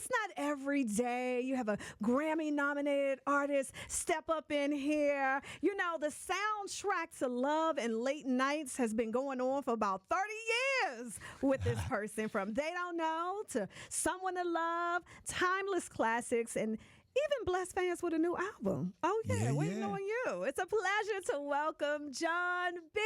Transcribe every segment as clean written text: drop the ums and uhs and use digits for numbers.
it's not every day you have a Grammy-nominated artist step up in here. You know, the soundtrack to Love and Late Nights has been going on for about 30 years with this person, from They Don't Know to Someone to Love, timeless classics, and even blessed fans with a new album. Oh, yeah, waiting on you. It's a pleasure to welcome Jon B.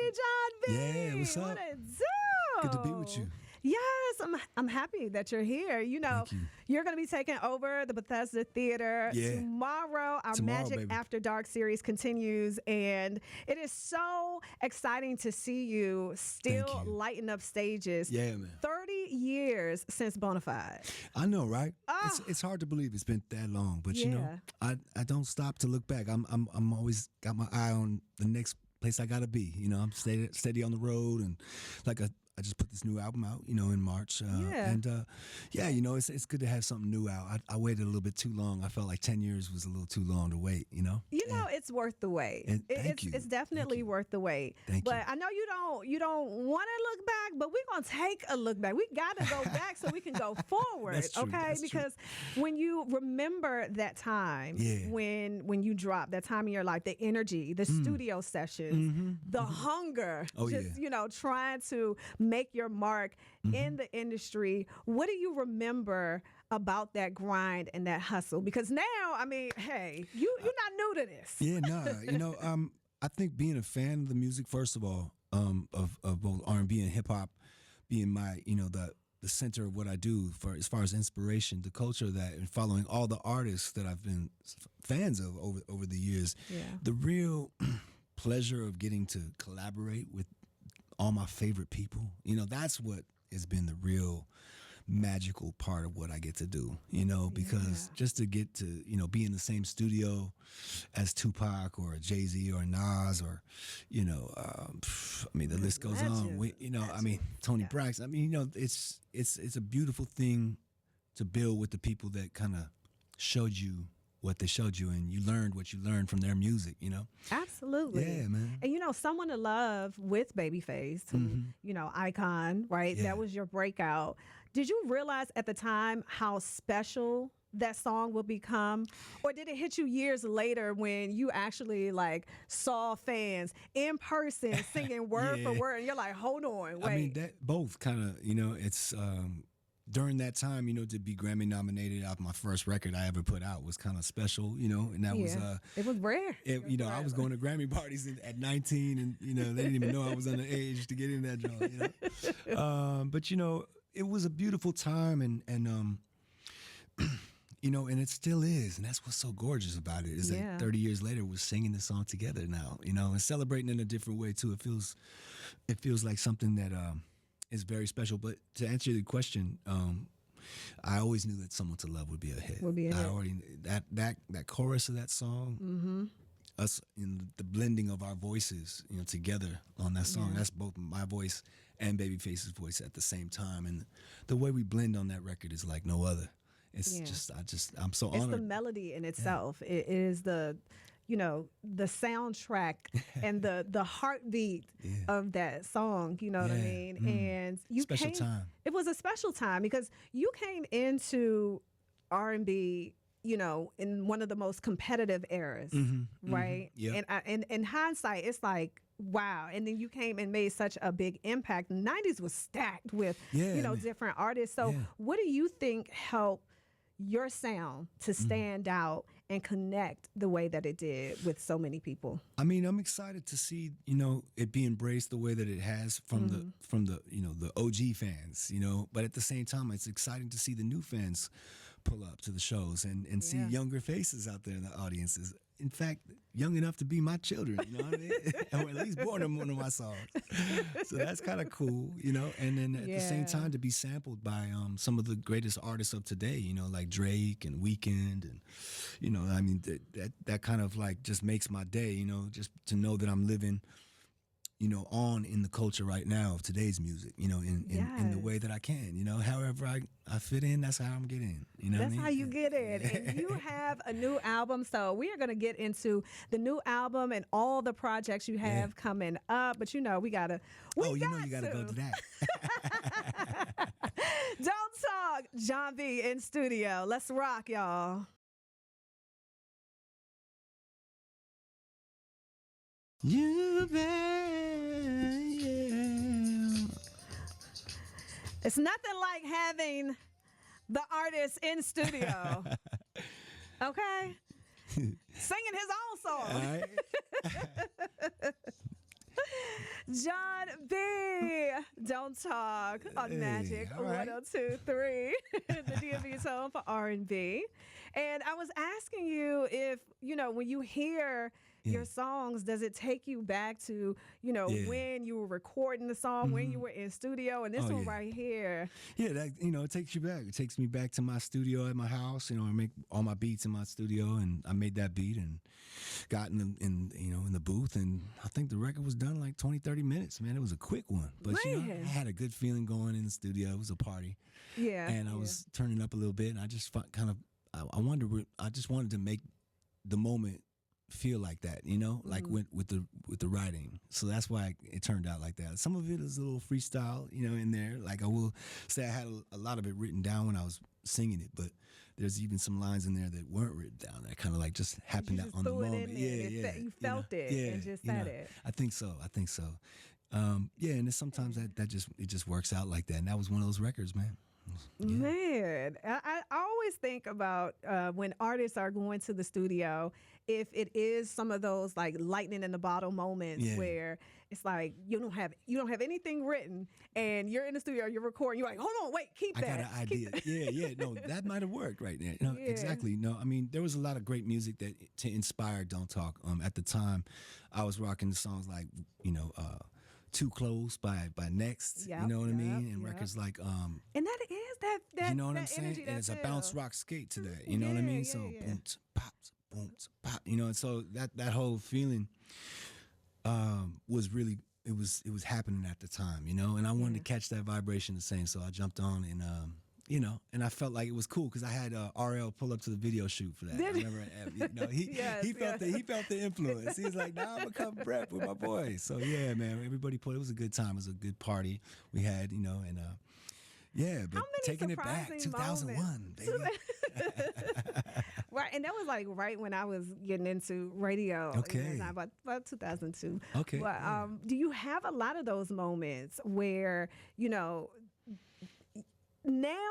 Jon B. Yeah, what's up? What it do? Good to be with you. Yes, I'm happy that you're here. You know, you're going to be taking over the Bethesda Theater tomorrow. Our Magic After Dark series continues, and it is so exciting to see you still lighting up stages. Yeah, man. 30 years since Bonafide. I know, right? It's hard to believe it's been that long, but you know, I don't stop to look back. I'm always got my eye on the next place I gotta be. You know, I'm steady on the road, and like I just put this new album out, you know, in March. And you know, it's good to have something new out. I waited a little bit too long. I felt like 10 years was a little too long to wait, you know? You know, it's worth the wait. It's definitely worth the wait. But I know you don't want to look back, but we're going to take a look back. We got to go back so we can go forward, That's true. That's because when you remember that time, when you dropped, that time in your life, the energy, the studio sessions, the hunger, you know, trying to make your mark in the industry. What do you remember about that grind and that hustle? Because now, I mean, hey, you're not new to this. Yeah, no, you know, I think being a fan of the music, first of all, of both R&B and hip hop, being my, you know, the center of what I do for as far as inspiration, the culture of that, and following all the artists that I've been fans of over the years. The real pleasure of getting to collaborate with all my favorite people, you know, that's what has been the real magical part of what I get to do, you know, because just to get to, you know, be in the same studio as Tupac or Jay-Z or Nas or, you know, I mean, the list goes on. You know, I mean, Tony Braxton. I mean, you know, it's a beautiful thing to build with the people that kind of showed you what they showed you, and you learned what you learned from their music, you know? Absolutely. Yeah, man. And, you know, Someone to Love with Babyface, who, you know, icon, right? That was your breakout. Did you realize at the time how special that song will become? Or did it hit you years later when you actually, like, saw fans in person singing word for word, and you're like, hold on, wait. I mean, that both kind of, you know, it's... during that time, you know, to be Grammy nominated off my first record I ever put out was kind of special, you know, and that was it was rare. You know, I was going to Grammy parties at 19, and you know, they didn't even know I was underage to get in that joint, you know. But you know, it was a beautiful time, and you know, and it still is, and that's what's so gorgeous about it is that 30 years later we're singing this song together now, you know, and celebrating in a different way too. It feels like something that is very special. But to answer the question, I always knew that Someone to Love would be a hit. I already that chorus of that song, us in the blending of our voices, you know, together on that song. That's both my voice and Babyface's voice at the same time, and the way we blend on that record is like no other. It's I'm so honored. It's the melody in itself. It is the, you know, the soundtrack and the heartbeat of that song, you know what I mean? And you special time. It was a special time because you came into R&B, you know, in one of the most competitive eras, right? And in hindsight, it's like, wow. And then you came and made such a big impact. The 90s was stacked with, you know, different artists. So what do you think helped your sound to stand out and connect the way that it did with so many people? I mean, I'm excited to see, you know, it be embraced the way that it has from the you know, the OG fans, you know, but at the same time it's exciting to see the new fans pull up to the shows and see younger faces out there in the audiences. In fact, young enough to be my children, you know what I mean? Or at least born in one of my songs. So that's kind of cool, you know? And then at the same time to be sampled by some of the greatest artists of today, you know, like Drake and Weeknd. And, you know, I mean, that kind of like just makes my day, you know, just to know that I'm living, you know, on in the culture right now of today's music, you know, in the way that I can, you know, however I fit in, that's how I'm getting in, you know that's what I mean? How you get in. And you have a new album, so we are going to get into the new album and all the projects you have coming up, but you know, you got to go to that. Don't talk. Jon B in studio. Let's rock, y'all. You bet, yeah. It's nothing like having the artist in studio. Okay? Singing his own song. All right. Jon B, Don't Talk on Hey, Magic all right. 102.3, the DMV's home for R&B. And I was asking you if, when you hear your songs, does it take you back to, when you were recording the song, when you were in studio, and this one right here. Yeah, that it takes you back. It takes me back to my studio at my house. I make all my beats in my studio, and I made that beat and got in the booth, and I think the record was done like 20, 30 minutes. Man, it was a quick one, but I had a good feeling going in the studio. It was a party, and I was turning up a little bit, and I just I just wanted to make the moment feel like that, like with the writing. So that's why it turned out like that. Some of it is a little freestyle, in there. Like I will say I had a lot of it written down when I was singing it, but there's even some lines in there that weren't written down that kind of like just happened on the moment. You felt it and just said it. I think so. And then sometimes that just works out like that. And that was one of those records, man. Yeah. Man, I always think about when artists are going to the studio, if it is some of those like lightning in the bottle moments where it's like you don't have anything written and you're in the studio, you're recording, you're like, hold on, wait, keep that. I got an idea. No, that might have worked right there. Exactly. No, I mean, there was a lot of great music to inspire Don't Talk. At the time, I was rocking the songs like, Too Close by Next, you know what I mean? And records like and that is that you know what that I'm saying? energy, And it's a feel. bounce rock skate to that, you know what I mean? So boom, pops, boom, pop, and so that whole feeling was really it was happening at the time, and I wanted to catch that vibration the same, so I jumped on and and I felt like it was cool because I had RL pull up to the video shoot for that. I remember, he felt the influence. He was like, "Nah, I'm gonna come rap with my boys." So yeah, man, everybody put. It was a good time. It was a good party we had, and but taking it back, 2001, baby. Right, and that was like right when I was getting into radio. Okay, about 2002. Okay, but do you have a lot of those moments where now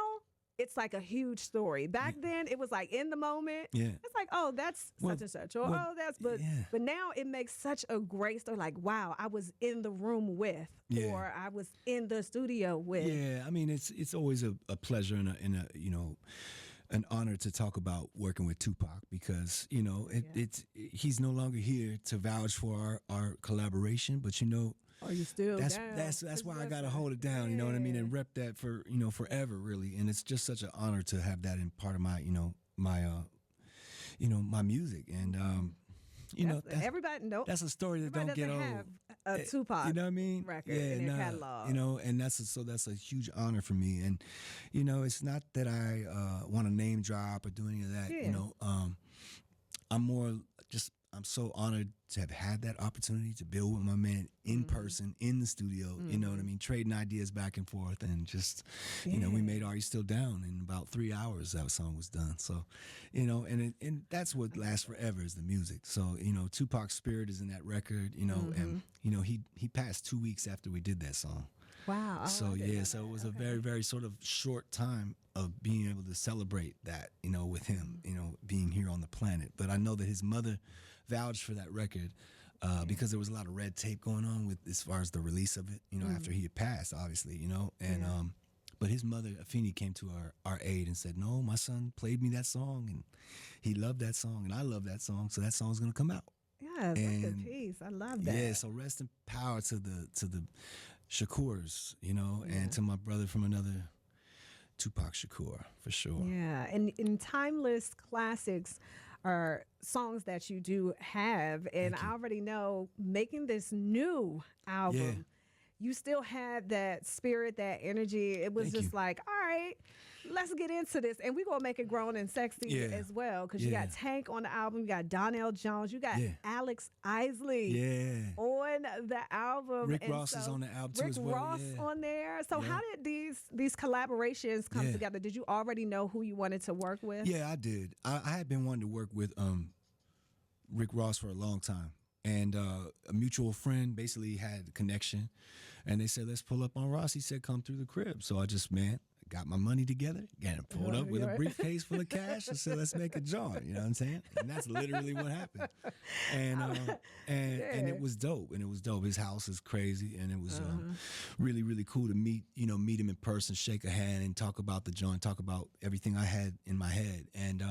it's like a huge story? Back then, it was like in the moment. Yeah. It's like, oh, that's such and such. Or, but now it makes such a great story. Like, wow, I was in the room with, or I was in the studio with. Yeah, I mean, it's always a pleasure and an honor to talk about working with Tupac because, he's no longer here to vouch for our collaboration, but Are you still that's down? that's why I gotta hold it down, you know what I mean, and rep that for forever, really. And it's just such an honor to have that in part of my my music. And everybody knows that's a story that don't get old. Have a Tupac, you know what I mean? Record in their catalog. And that's a huge honor for me. And it's not that I want to name drop or do any of that. I'm so honored to have had that opportunity to build with my man in person, in the studio, you know what I mean? Trading ideas back and forth and just, we made Are You Still Down in about 3 hours that song was done. So, and that's what lasts forever is the music. So, Tupac's spirit is in that record, and, he passed 2 weeks after we did that song. Wow. So so it was a very, very sort of short time of being able to celebrate that, with him, being here on the planet. But I know that his mother vouched for that record because there was a lot of red tape going on with as far as the release of it, after he had passed, obviously, and but his mother, Afeni, came to our aid and said, "No, my son played me that song, and he loved that song, and I love that song, so that song's gonna come out." Yeah, that's a piece. I love that. Yeah, so rest in power to the Shakurs, and to my brother from another, Tupac Shakur, for sure. Yeah, and in timeless classics are songs that you do have, and I already know making this new album, you still had that spirit, that energy. It was like, all right, let's get into this. And we're going to make it grown and sexy as well, because you got Tank on the album, you got Donnell Jones, you got Alex Isley on the album. Rick Ross is on the album too as well. Rick Ross on there. So how did these collaborations come together? Did you already know who you wanted to work with? Yeah, I did. I had been wanting to work with Rick Ross for a long time. And a mutual friend basically had a connection. And they said, let's pull up on Ross. He said, come through the crib. So I just, got my money together, pulled up with a briefcase full of cash and said, let's make a joint. You know what I'm saying? And that's literally what happened. And it was dope. And it was dope. His house is crazy. And it was really, really cool to meet him in person, shake a hand and talk about the joint, talk about everything I had in my head. And,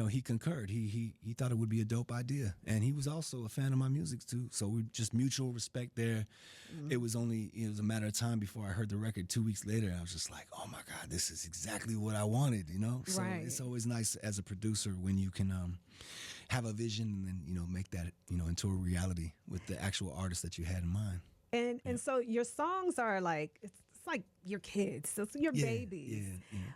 he concurred. He thought it would be a dope idea. And he was also a fan of my music too. So we just mutual respect there. It was a matter of time before I heard the record. 2 weeks later, I was just like, oh my God, this is exactly what I wanted, So it's always nice as a producer when you can have a vision and then, make that, into a reality with the actual artist that you had in mind. And so your songs are like, it's like your kids, it's your babies.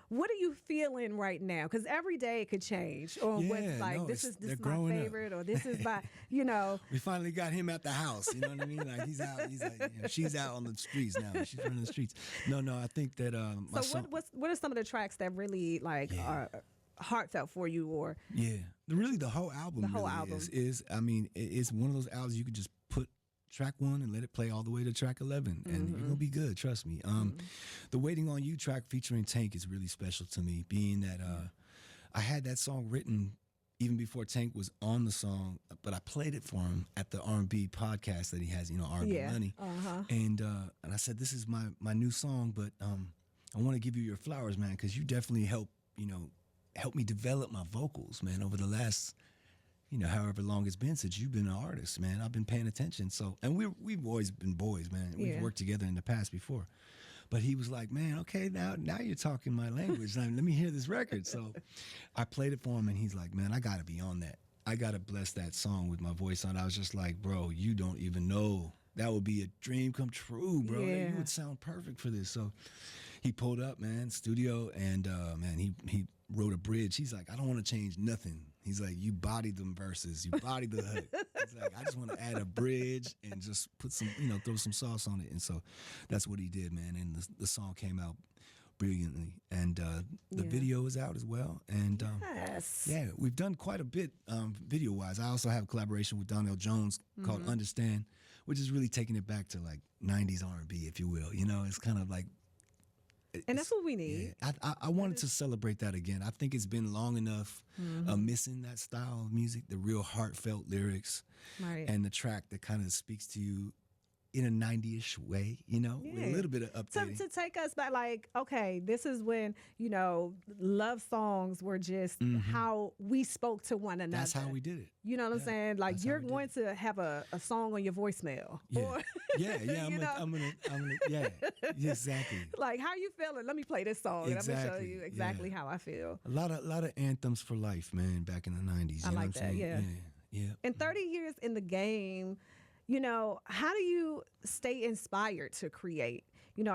What are you feeling right now? Because every day it could change. Or what's like, this is my favorite, or this is my, We finally got him at the house. You know what I mean? Like he's out. He's like, she's out on the streets now. She's running the streets. No, I think that. What are some of the tracks that really are heartfelt for you? Or really the whole album. Is it's one of those albums you could just put track 1 and let it play all the way to track 11 and you're gonna be good, trust me. The Waiting on You track featuring Tank is really special to me, being that I had that song written even before Tank was on the song, but I played it for him at the R&B podcast that he has, R&B Money. And I said, this is my new song, but I want to give you your flowers, man, because you definitely help me develop my vocals, man, over the last however long it's been since you've been an artist, man. I've been paying attention. So, and we've always been boys, man. We've worked together in the past before. But he was like, man, okay, now you're talking my language. Let me hear this record. So I played it for him, and he's like, man, I got to be on that. I got to bless that song with my voice on. I was just like, bro, you don't even know. That would be a dream come true, bro. You would sound perfect for this. So he pulled up, man, studio, and, man, he wrote a bridge. He's like, I don't want to change nothing. He's like, you bodied them verses. You bodied the hook. He's like, I just want to add a bridge and just put some, throw some sauce on it. And so that's what he did, man. And the song came out brilliantly. And the video is out as well. And we've done quite a bit video-wise. I also have a collaboration with Donnell Jones called Understand, which is really taking it back to like 90s R&B, if you will. It's kind of like, and that's what we need. Yeah. I wanted to celebrate that again. I think it's been long enough missing that style of music, the real heartfelt lyrics, and the track that kind of speaks to you in a 90-ish way, with a little bit of updating. To take us back, like, okay, this is when, love songs were just how we spoke to one another. That's how we did it. You know what I'm saying? Like, you're going to have a song on your voicemail. Yeah, or, I'm gonna, exactly. Like, how you feeling? Let me play this song. Exactly. I'm gonna show you exactly how I feel. A lot of anthems for life, man, back in the 90s. I like that, yeah. And 30 years in the game, how do you stay inspired to create?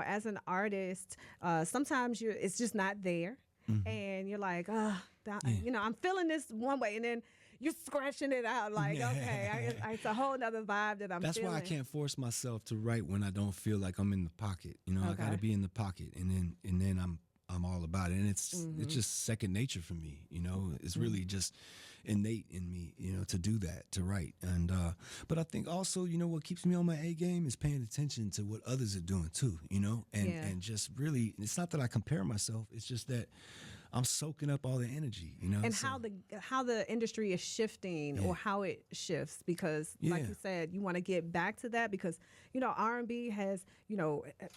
As an artist, sometimes it's just not there. And you're like, I'm feeling this one way. And then you're scratching it out like, okay, it's a whole nother vibe that I'm feeling. That's why I can't force myself to write when I don't feel like I'm in the pocket. I got to be in the pocket. And then I'm all about it. And it's just second nature for me. It's really just innate in me, to do that, to write. And but I think also, what keeps me on my A game is paying attention to what others are doing too, and just really, it's not that I compare myself, it's just that I'm soaking up all the energy, And so, how the industry is shifting or how it shifts, because like you said, you want to get back to that because, R&B has,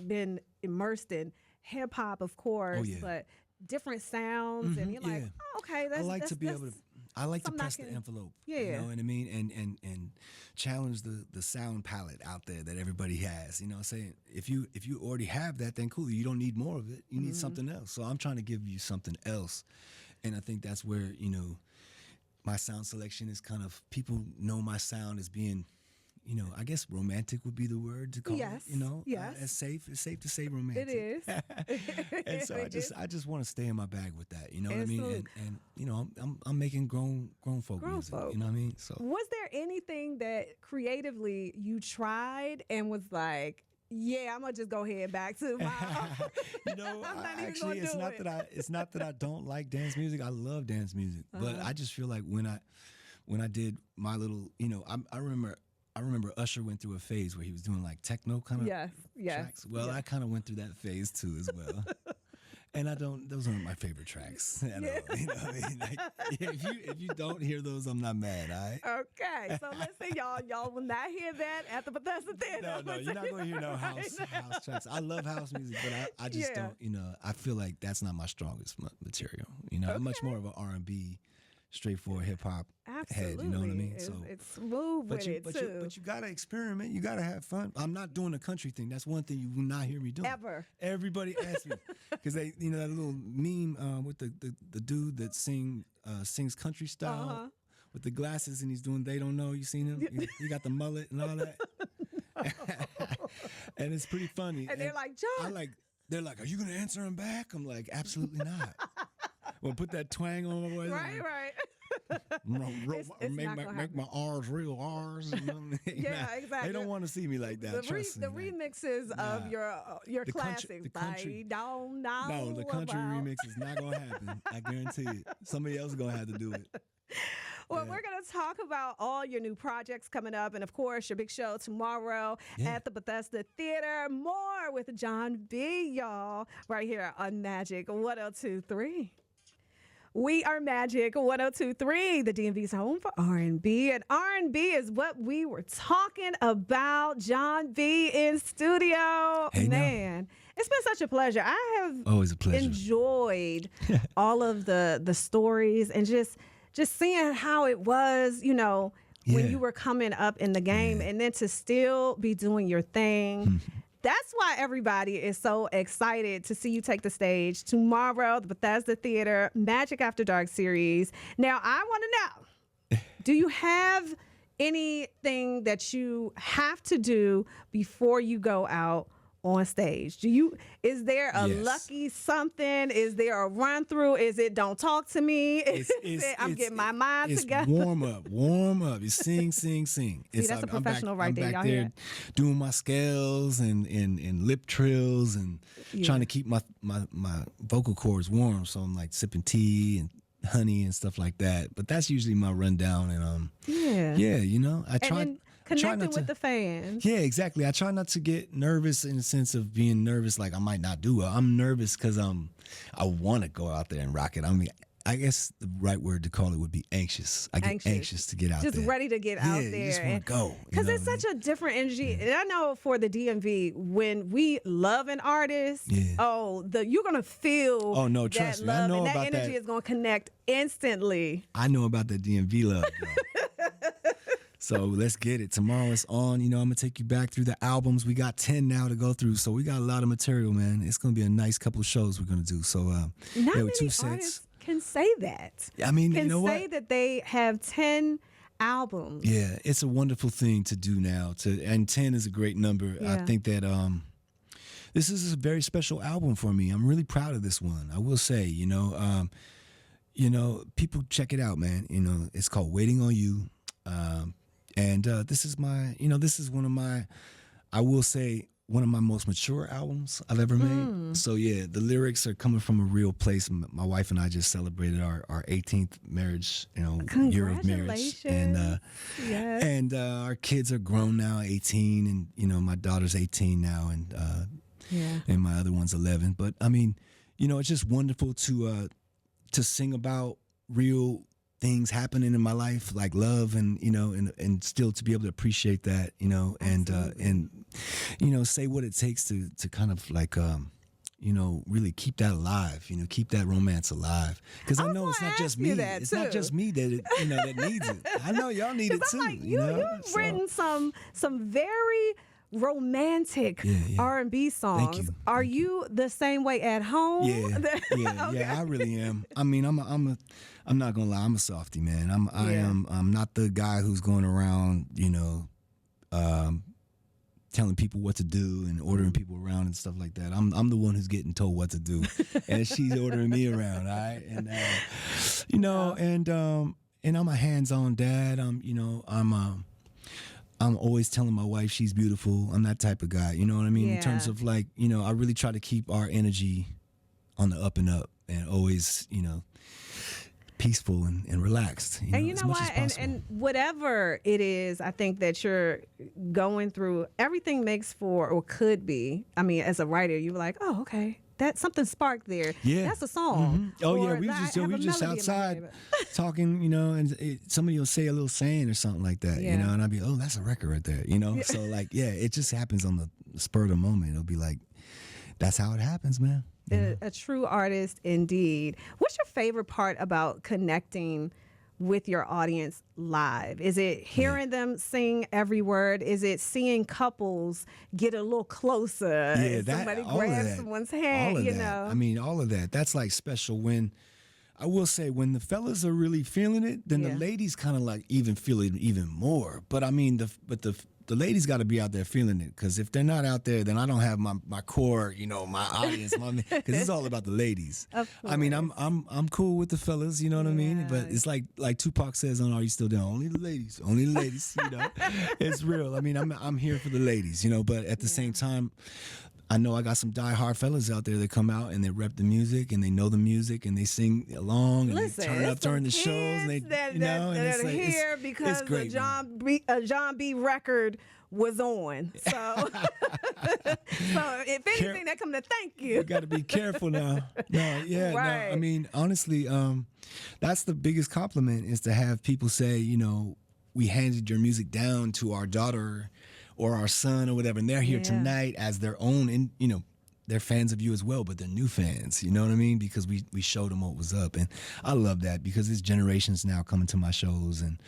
been immersed in hip hop, of course, but different sounds, and you're like, oh, okay, that's, I like that's, to be that's, able to. I like to press the envelope. Yeah. You know what I mean? And challenge the sound palette out there that everybody has. Saying if you already have that, then cool. You don't need more of it. You need something else. So I'm trying to give you something else. And I think that's where, my sound selection is kind of, people know my sound as being, I guess romantic would be the word to call Yes, it. yes. It's safe to say romantic. It is. And so I just want to stay in my bag with that. You know what I mean? Absolutely. And I'm making grown folk Grown music. folk. You know what I mean? So Was there anything that creatively you tried and was like, yeah, I'm gonna just go ahead back to my you know, I'm not even actually, gonna do it's not that I don't like dance music. I love dance music, but I just feel like when I did my little, I remember Usher went through a phase where he was doing like techno kind of Yes, yes. tracks. Well, yes. I kind of went through that phase too as well. And those aren't my favorite tracks at all. You know what I mean? Like, if you don't hear those, I'm not mad, all right? Okay, so listen, y'all will not hear that at the Bethesda Theater. No, you're not going to hear no house tracks. I love house music, but I just don't, I feel like that's not my strongest material. I'm much more of an R&B, straightforward hip hop head. You know what I mean? It's smooth with it too. But you gotta experiment. You gotta have fun. I'm not doing the country thing. That's one thing you will not hear me doing. Ever. Everybody asks me because they, that little meme with the dude that sings country style with the glasses and he's doing They Don't Know. You seen him? He got the mullet and all that. And it's pretty funny. And they're like, John. They're like, are you gonna answer him back? I'm like, absolutely not. Well, put that twang on my voice. Right. Make my R's real R's. Yeah, exactly. They don't want to see me like that. The remixes of your classics. The country. Don't know. No, the country remix is not gonna happen. I guarantee it. Somebody else is gonna have to do it. Well, we're going to talk about all your new projects coming up. And, of course, your big show tomorrow at the Bethesda Theater. More with Jon B, y'all, right here on Magic 102.3. We are Magic 102.3, the DMV's home for R&B. And R&B is what we were talking about. Jon B in studio. Hey, man, it's been such a pleasure. I have always a pleasure. Enjoyed all of the stories and just seeing how it was, when you were coming up in the game and then to still be doing your thing. That's why everybody is so excited to see you take the stage tomorrow, the Bethesda Theater Magic After Dark series. Now, I want to know, do you have anything that you have to do before you go out on stage? Is there a lucky something? Is there a run through? Is it don't talk to me? I'm getting my mind together. Warm up. You sing. See, that's a professional right there. I'm back y'all there doing my scales and lip trills and trying to keep my vocal cords warm. So I'm like sipping tea and honey and stuff like that. But that's usually my rundown. And I try. Connecting with the fans. Yeah, exactly. I try not to get nervous in the sense of being nervous like I might not do well. I'm nervous because I want to go out there and rock it. I mean, I guess the right word to call it would be anxious. I get anxious to get out there. Just ready to get out there. You just want to go. Because it's such a different energy. And I know for the DMV, when we love an artist, you're going to feel trust that me. love. I know and about that energy is going to connect instantly. I know about that DMV love, So let's get it. Tomorrow it's on. I'm going to take you back through the albums. We got 10 now to go through. So we got a lot of material, man. It's going to be a nice couple of shows we're going to do. So not many 2 sets. Artists can say that. I mean, can you know say what? that they have 10 albums. Yeah, it's a wonderful thing to do now. And 10 is a great number. Yeah. I think that this is a very special album for me. I'm really proud of this one. I will say, people check it out, man. It's called Waiting on You. And this is one of my, I will say, one of my most mature albums I've ever made. So the lyrics are coming from a real place. My wife and I just celebrated our 18th marriage, year of marriage, and our kids are grown now, 18, and my daughter's 18 now, and my other one's 11. But I mean, it's just wonderful to sing about real things happening in my life, like love, and and still to be able to appreciate that, and say what it takes to kind of like really keep that alive, keep that romance alive. Because I know it's not just me. It's not just me that that needs it. I know y'all need it too. Like, you've written some very romantic R&B songs. Are you the same way at home? Yeah, I really am. I mean, I'm not gonna lie, I'm a softie, man. I'm not the guy who's going around, telling people what to do and ordering people around and stuff like that. I'm the one who's getting told what to do, and she's ordering me around. All right, and and I'm a hands-on dad. I'm always telling my wife she's beautiful. I'm that type of guy. You know what I mean? In terms of like, I really try to keep our energy on the up and up, and always, peaceful and relaxed. And you know what? And whatever it is, I think that you're going through, everything makes for, or could be. I mean, as a writer, you're like, oh, okay. That something sparked there. Yeah, that's a song. Mm-hmm. Oh yeah, we just outside talking, and somebody will say a little saying or something like that, and I'll be, oh, that's a record right there, So like, it just happens on the spur of the moment. It'll be like, that's how it happens, man. A true artist indeed. What's your favorite part about connecting with your audience live? Is it hearing them sing every word? Is it seeing couples get a little closer? Yeah, somebody grabs someone's hand, I mean, all of that. That's like special. When I will say, when the fellas are really feeling it, then the ladies kind of like even feel it even more. But I mean, the ladies got to be out there feeling it, because if they're not out there, then I don't have my core, my audience, because it's all about the ladies. I mean, I'm cool with the fellas, you know what I mean? But it's like Tupac says on "Are You Still Down?" Only the ladies, It's real. I mean, I'm here for the ladies, But at the same time, I know I got some diehard fellas out there that come out and they rep the music and they know the music and they sing along and they turn up during the shows and they that are here because the Jon B record was on. So, if anything, they come to thank you. You got to be careful now. No, no. I mean, honestly, that's the biggest compliment, is to have people say, we handed your music down to our daughter or our son or whatever, and they're here tonight as their own, and they're fans of you as well, but they're new fans, you know what I mean? Because we showed them what was up, and I love that, because there's generations now coming to my shows, and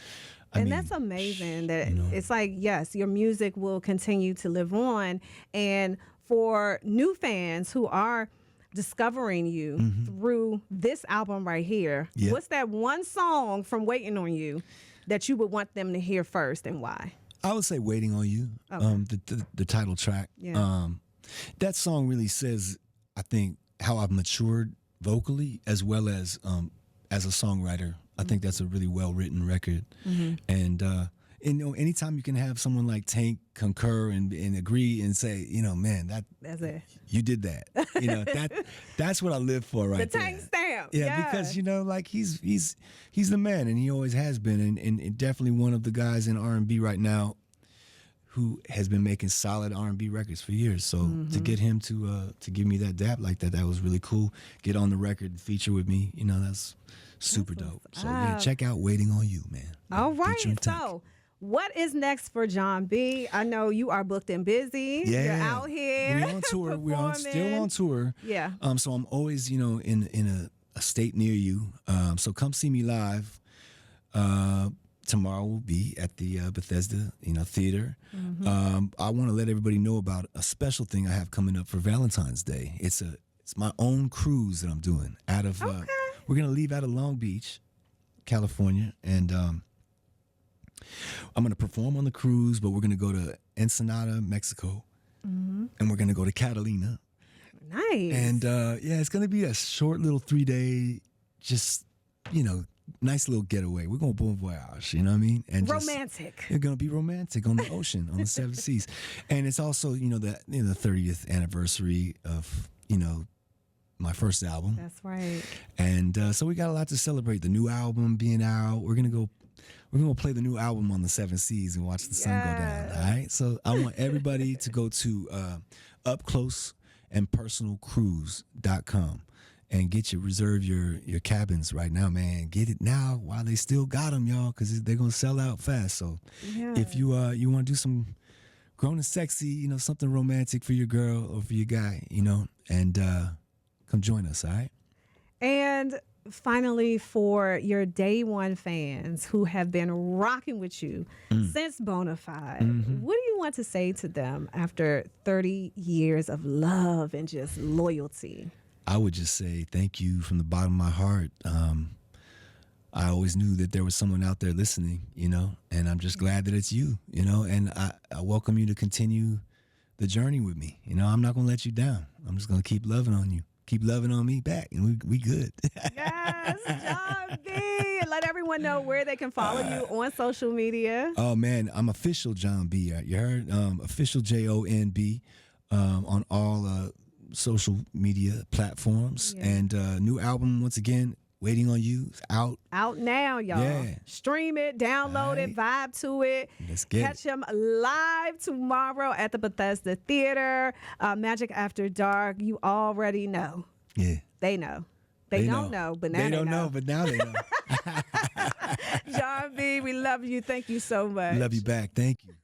I mean, that's amazing that it's like, yes, your music will continue to live on, and for new fans who are discovering you through this album right here, what's that one song from Waiting on You that you would want them to hear first, and why? I would say "Waiting on You," the title track. Yeah. That song really says, I think, how I've matured vocally as well as a songwriter. I think that's a really well-written record. And anytime you can have someone like Tank concur and agree and say, man, that's it. You did that. That's what I live for right there. The Tank stamp. Yeah, because like he's the man, and he always has been, and definitely one of the guys in R&B right now who has been making solid R&B records for years. So to get him to give me that dap like that was really cool. Get on the record, feature with me, that's super dope. So check out "Waiting on You," man. All right, so what is next for Jon B? I know you are booked and busy. Yeah, you're out here. We're on tour. We're still on tour. Yeah. So I'm always, in a state near you. So come see me live. Tomorrow will be at the Bethesda, Theater. I want to let everybody know about a special thing I have coming up for Valentine's Day. It's my own cruise that I'm doing out of. We're gonna leave out of Long Beach, California, and I'm gonna perform on the cruise. But we're gonna go to Ensenada, Mexico, and we're gonna go to Catalina. Nice. And it's gonna be a short little 3-day, just nice little getaway. We're going bon voyage, you know what I mean? And romantic. It's going to be romantic on the ocean, on the 7 seas. And it's also, the 30th anniversary of, my first album. That's right. And so we got a lot to celebrate. The new album being out. We're going to play the new album on the 7 seas and watch the sun go down, all right? So I want everybody to go to upcloseandpersonalcruise.com. and reserve your cabins right now, man. Get it now while they still got them, y'all, because they're gonna sell out fast. So if you want to do some grown and sexy, something romantic for your girl or for your guy, and come join us, all right? And finally, for your day one fans who have been rocking with you since Bonafide, what do you want to say to them after 30 years of love and just loyalty? I would just say thank you from the bottom of my heart. I always knew that there was someone out there listening, and I'm just glad that it's you, and I welcome you to continue the journey with me. I'm not going to let you down. I'm just going to keep loving on you. Keep loving on me back, and we good. Yes, Jon B. Let everyone know where they can follow you on social media. Oh, man, I'm official Jon B. You heard? Official Jon B on all social media platforms. Yeah. And new album, once again, Waiting on You. It's out. Out now, y'all. Yeah. Stream it, download it, vibe to it. Let's get Catch him live tomorrow at the Bethesda Theater. Magic After Dark. You already know. Yeah. They know. They don't know, but now they don't know, but now they know. Jon B, we love you. Thank you so much. Love you back. Thank you.